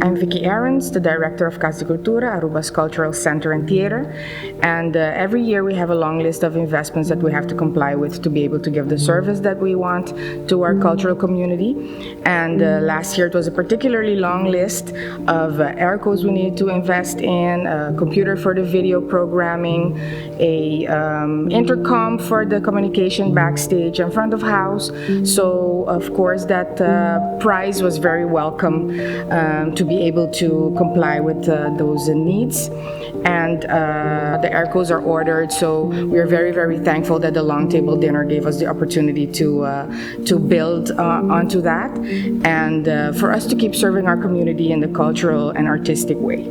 I'm Vicky Aarons, the director of Cas di Cultura, Aruba's Cultural Center and Theater. And every year we have a long list of investments that we have to comply with to be able to give the service that we want to our cultural community. And last year it was a particularly long list of aircos we needed to invest in, a computer for the video programming, a intercom for the communication backstage and front of house. So of course that prize was very welcome to be able to comply with those needs. And the aircos are ordered, so we are very, very thankful that the Long Table Dinner gave us the opportunity to build onto that, and for us to keep serving our community in the cultural and artistic way.